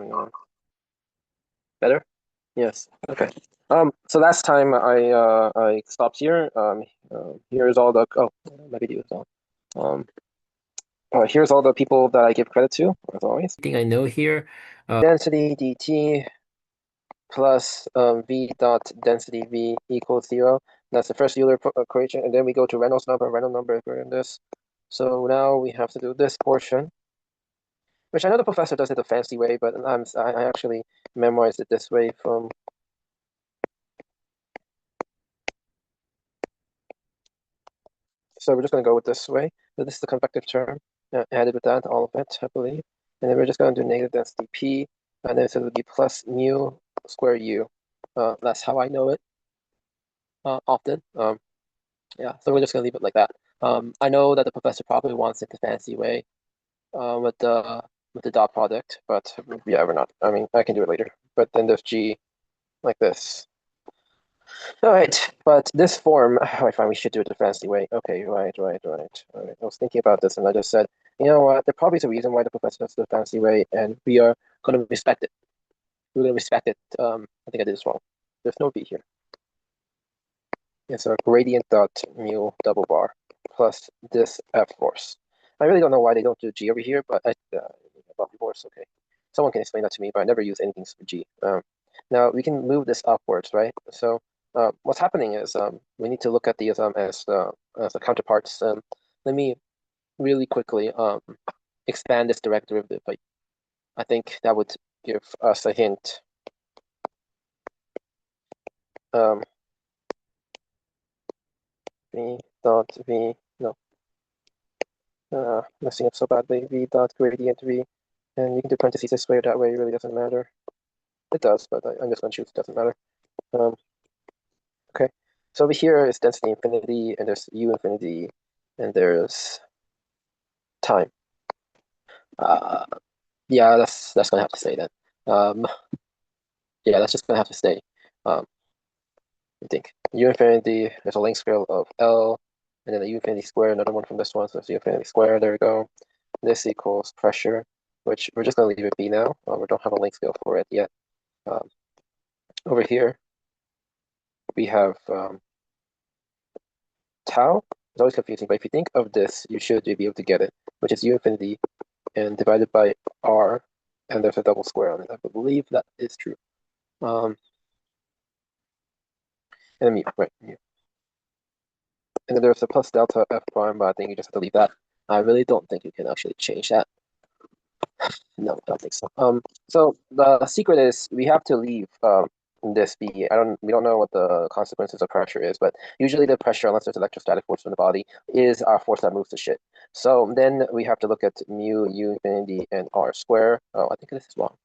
going on? Better? Yes. Okay. So last time I stopped here. Here's all the my video is on. Um, here's all the people that I give credit to, as always. Thing I know here. Density dt plus v dot density v equals 0. That's the first Euler equation, and then we go to Reynolds number. Reynolds number is greater than this. So now we have to do this portion, which I know the professor does it the fancy way, but I actually memorized it this way from. So we're just going to go with this way. So this is the convective term. Added with that, all of it, I believe. And then we're just going to do negative density P. And then so it would be plus mu square U. That's how I know it often. Yeah, so we're just going to leave it like that. I know that the professor probably wants it the fancy way with the dot product, but yeah, we're not. I mean, I can do it later. But then there's G like this. All right, but this form, I find we should do it the fancy way. Okay, right. I was thinking about this and I just said, you know what, there probably is a reason why the professor does it the fancy way, and we are going to respect it. We're going to respect it. I think I did this wrong. There's no B here. It's a gradient dot mu double bar plus this F force. I really don't know why they don't do G over here, but force, okay. Someone can explain that to me, but I never use anything for G. Now we can move this upwards, right? So what's happening is we need to look at these as the counterparts. Let me really quickly expand this direct derivative. I think that would give us a hint. V dot V, no, messing up so badly. V dot gradient V, and you can do parentheses this way or that way. It really doesn't matter. It does, but I'm just going to choose. It doesn't matter. Okay. So over here is density infinity, and there's U infinity, and there's time. Uh, yeah, that's gonna have to stay then. Um, yeah, that's just gonna have to stay. I think U infinity. There's a length scale of L, and then the U infinity square. Another one from this one. So it's U infinity square. There we go. This equals pressure, which we're just gonna leave it be now. We don't have a length scale for it yet. Um, over here we have tau. It's always confusing, but if you think of this, you should be able to get it, which is U infinity and divided by r, and there's a double square on it. I believe that is true. And then mu, right, mu. And then there's a plus delta f prime, but I think you just have to leave that. I really don't think you can actually change that. No, I don't think so. So the secret is we have to leave this be. We don't know what the consequences of pressure is, but usually the pressure, unless there's electrostatic force in the body, is our force that moves the shit. So then we have to look at mu, U infinity, and r square. Oh, I think this is wrong.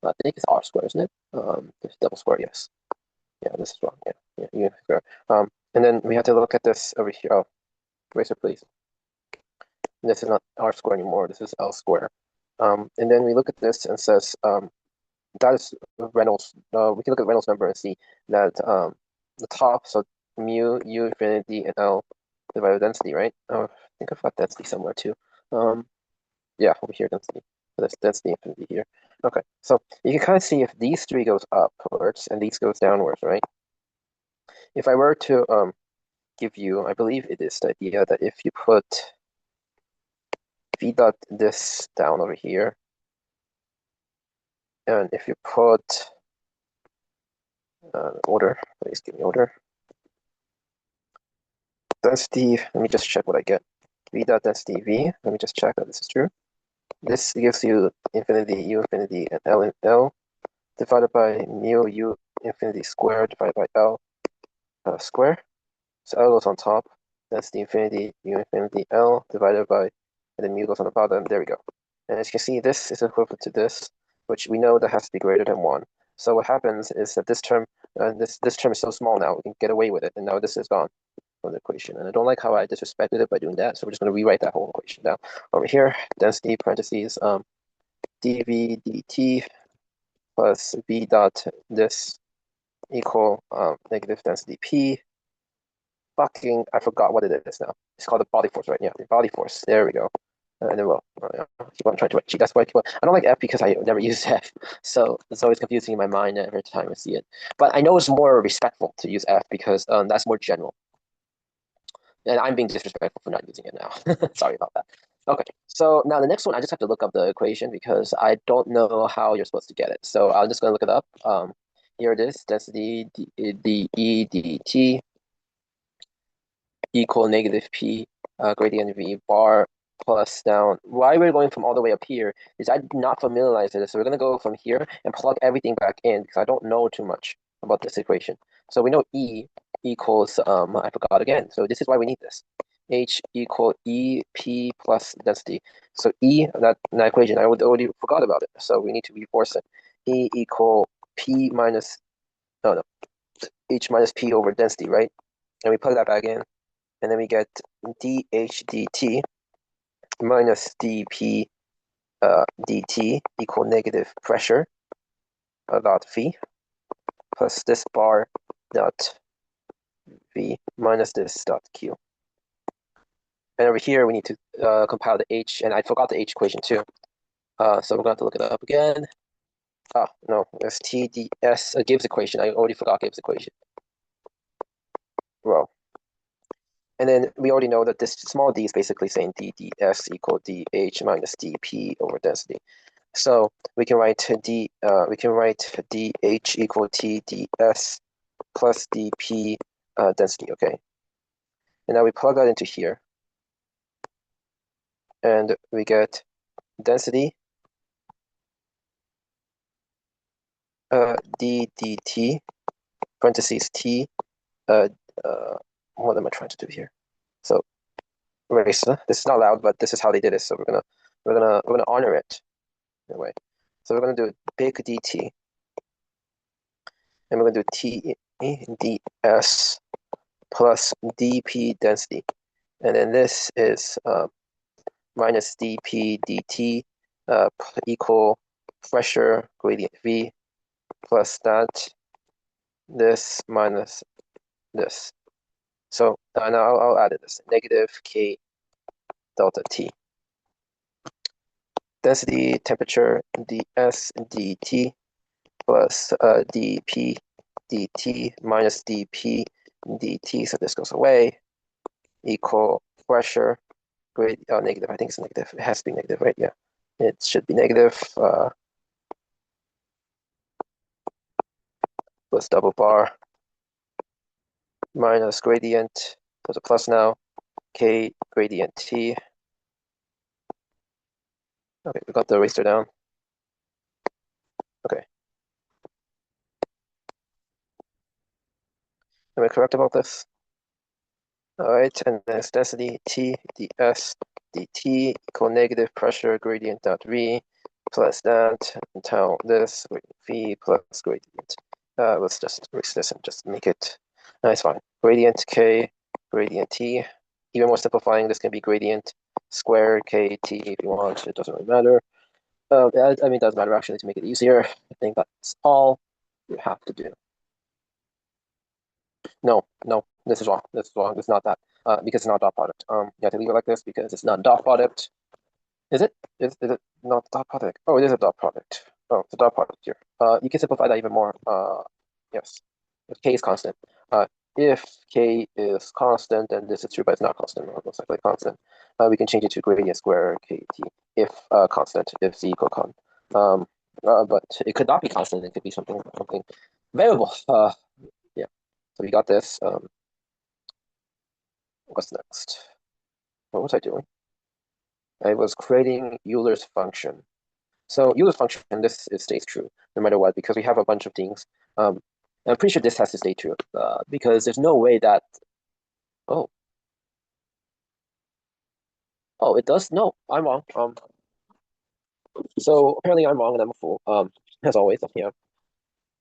I think it's r square, isn't it? It's double square, yes. Yeah, this is wrong. Yeah, U square. And then we have to look at this over here. Oh, eraser, please. This is not r square anymore. This is L square. And then we look at this and says that is Reynolds. We can look at Reynolds number and see that the top, so mu, U infinity, and L divided by density, right? Oh, I think I've got density somewhere too. Yeah, over here, density. So there's density infinity here. Okay, so you can kind of see if these three goes upwards and these goes downwards, right? If I were to give you, I believe it is the idea that if you put v dot this down over here, and if you put order, please give me order. Density, let me just check what I get. V dot density V, let me just check that this is true. This gives you infinity, U infinity, and L in L divided by mu U infinity square divided by L square. So L goes on top. That's the infinity, U infinity, L divided by, and then mu goes on the bottom. There we go. And as you can see, this is equivalent to this, which we know that has to be greater than 1. So what happens is that this term, this term is so small now, we can get away with it. And now this is gone from the equation. And I don't like how I disrespected it by doing that. So we're just going to rewrite that whole equation down. Over here, density parentheses, dv dt plus v dot this equal negative density p. I forgot what it is now. It's called the body force, right? Yeah, the body force. There we go. And then yeah, keep on trying to write G. That's why I don't like F because I never use F. So it's always confusing in my mind every time I see it. But I know it's more respectful to use F because that's more general. And I'm being disrespectful for not using it now. Sorry about that. Okay, so now the next one, I just have to look up the equation because I don't know how you're supposed to get it. So I'm just going to look it up. Here it is, density dE dt equal negative P gradient V bar plus down. Why we're going from all the way up here is I did not familiarize it. So we're going to go from here and plug everything back in because I don't know too much about this equation. So we know E equals, I forgot again. So this is why we need this. H equal EP plus density. So E, that equation, I already forgot about it. So we need to reinforce it. E equal P minus, no, H minus P over density, right? And we plug that back in. And then we get dH dt minus dP dt equal negative pressure dot V plus this bar dot V minus this dot Q. And over here, we need to compile the H, and I forgot the H equation too. So we're going to have to look it up again. No, it's TdS, Gibbs equation. I already forgot Gibbs equation. Well, and then we already know that this small d is basically saying dds equal dH minus dP over density. So we can write dH equal TdS plus dP density, okay? And now we plug that into here. And we get density d dt parentheses t what am I trying to do here? So erase. This is not loud, but this is how they did it. So we're gonna honor it in a way. So we're gonna do big dt, and we're gonna do t ds plus dp density, and then this is minus dp dt equal pressure gradient v plus that this minus this. So now I'll add this negative k delta t. Density, temperature, ds dt plus dp dt minus dp dt. So this goes away. Equal pressure grade negative. I think it's negative. It has to be negative, right? Yeah, it should be negative. Plus double bar minus gradient. There's a plus now. K gradient t. Okay, we got the eraser down. Okay. Am I correct about this? All right, and then it's density T ds dt equal negative pressure gradient dot V plus that until this V plus gradient. Let's just erase this and just make it nice. Fine. Gradient K, gradient T. Even more simplifying, this can be gradient square KT if you want. It doesn't really matter. I mean, it does matter actually to make it easier. I think that's all you have to do. No, this is wrong. This is wrong. It's not that. Because it's not a dot product. You have to leave it like this because it's not a dot product. Is it? Is it not a dot product? Oh, it is a dot product. Oh, it's a dot product here. You can simplify that even more. Yes. If k is constant. If k is constant, then this is true, but it's not constant. Or most likely constant. We can change it to gradient square kt if constant, if z equal con. But it could not be constant. It could be something variable. Yeah. So we got this. What's next? What was I doing? I was creating Euler's function. So Euler's function, this stays true no matter what, because we have a bunch of things. I'm pretty sure this has to stay true because there's no way that, oh, it does? No, I'm wrong. So apparently I'm wrong and I'm a fool, as always, yeah.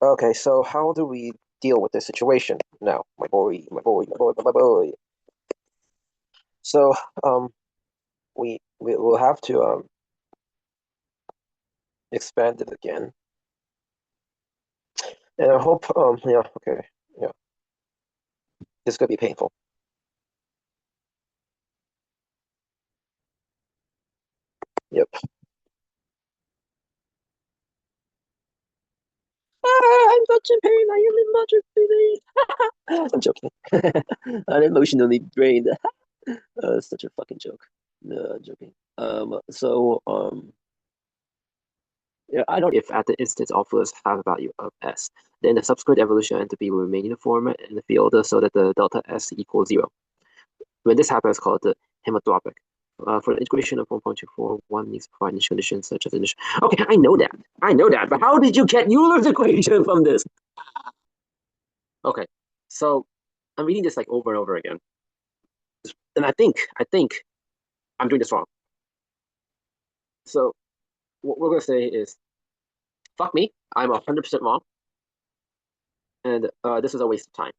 Okay, so how do we deal with this situation now? My boy, my boy, my boy, my boy. So, we will have to expand it again. And I hope, yeah, okay, yeah. This could be painful. Yep. Ah, I'm such in pain. I am in much pain. I'm joking. I'm emotionally drained. It's such a fucking joke. No, I'm joking. Yeah, I don't. If at the instance all fluids have a value of S, then the subsequent evolution entropy will remain uniform in the field so that the delta S equals zero. When this happens, it's called the hemerotropic. For the integration of 1.24, one needs to provide initial conditions such as initial. Okay, I know that. I know that. But how did you get Euler's equation from this? Okay, so I'm reading this like over and over again, and I think I'm doing this wrong. So what we're gonna say is, fuck me, I'm 100% wrong, and this is a waste of time.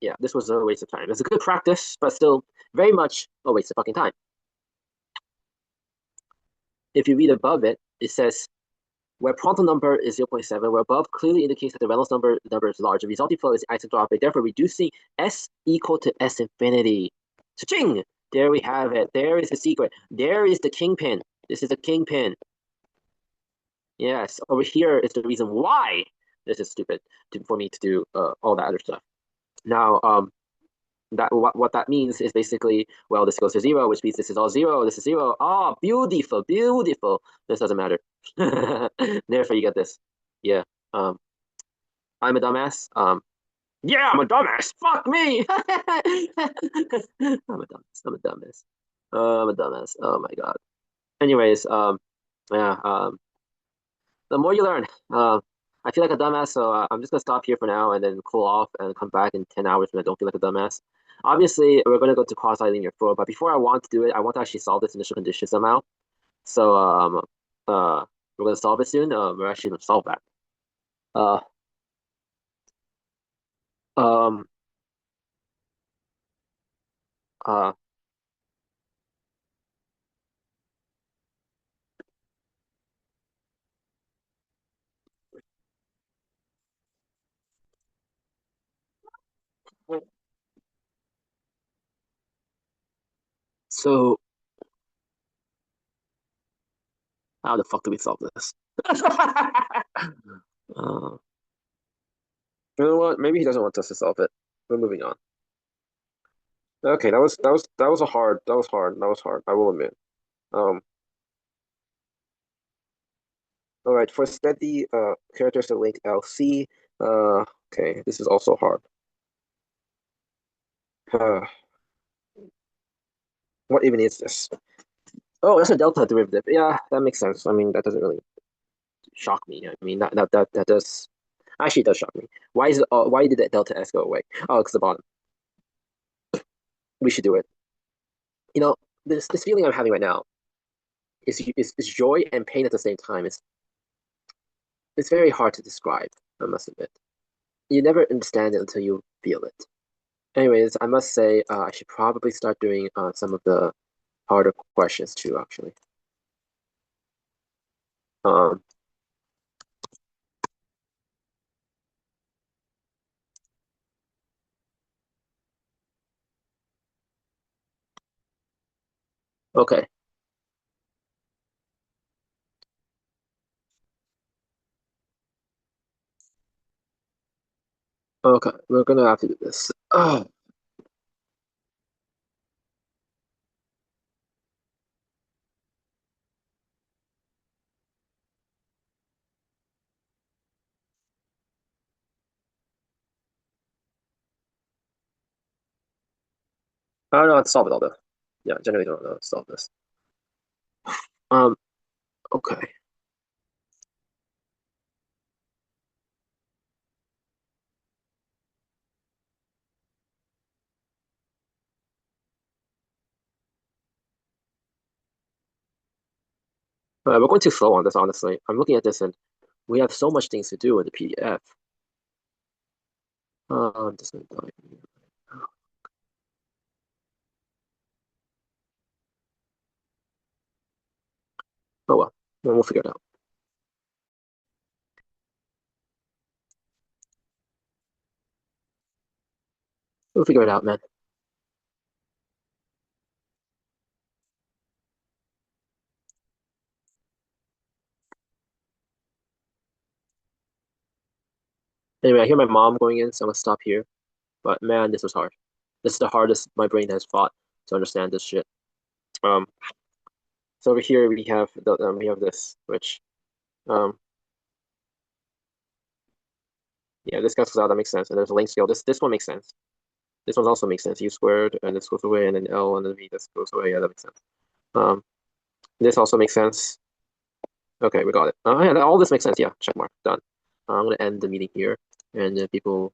Yeah, this was a waste of time. It's a good practice, but still very much a waste of fucking time. If you read above it, it says where Prandtl number is 0.7, where above clearly indicates that the Reynolds number is large. The resulting flow is isentropic, therefore reducing S equal to S infinity. Cha-ching! There we have it. There is the secret. There is the kingpin. This is the kingpin. Yes, over here is the reason why this is stupid for me to do all that other stuff. Now, that what that means is basically, well, this goes to zero, which means this is all zero. This is zero. Oh, beautiful, beautiful. This doesn't matter. Therefore, you get this. Yeah. Um, I'm a dumbass. Yeah, I'm a dumbass. Fuck me. I'm a dumbass. I'm a dumbass. I'm a dumbass. Oh my God. Anyways, yeah. The more you learn. I feel like a dumbass, so I'm just gonna stop here for now and then cool off and come back in 10 hours when I don't feel like a dumbass. Obviously, we're gonna go to quasi-linear flow, but before I want to do it, I want to actually solve this initial condition somehow. So we're gonna solve it soon. We're actually gonna solve that. Uh, um, uh. So how the fuck do we solve this? uh, you know what? Maybe he doesn't want us to solve it. We're moving on. Okay, that was a hard. That was hard. That was hard. I will admit. Um. All right, for steady characters to link LC. Okay, this is also hard. Uh, what even is this? Oh, that's a delta derivative. Yeah, that makes sense. I mean, that doesn't really shock me. I mean, that does actually it does shock me. Why did that delta S go away? Oh, it's the bottom. We should do it. You know, this feeling I'm having right now is joy and pain at the same time. It's very hard to describe, I must admit. You never understand it until you feel it. Anyways, I must say I should probably start doing some of the harder questions too, actually. Um, okay, okay, we're gonna have to do this. Oh, I don't know how to solve it all though. Yeah, generally don't know how to solve this. Um, okay. We're going too slow on this, honestly. I'm looking at this and we have so much things to do in the PDF. Just gonna die. Oh well, we'll figure it out. We'll figure it out, man. Anyway, I hear my mom going in, so I'm gonna stop here. But man, this was hard. This is the hardest my brain has fought to understand this shit. Um, so over here we have this, which um, yeah, this cancels out. That makes sense. And there's a length scale. This one makes sense. This one also makes sense. U squared, and this goes away, and then L and then V. This goes away. Yeah, that makes sense. Um, this also makes sense. Okay, we got it. Yeah, all this makes sense. Yeah, check mark. Done. I'm gonna end the meeting here, and people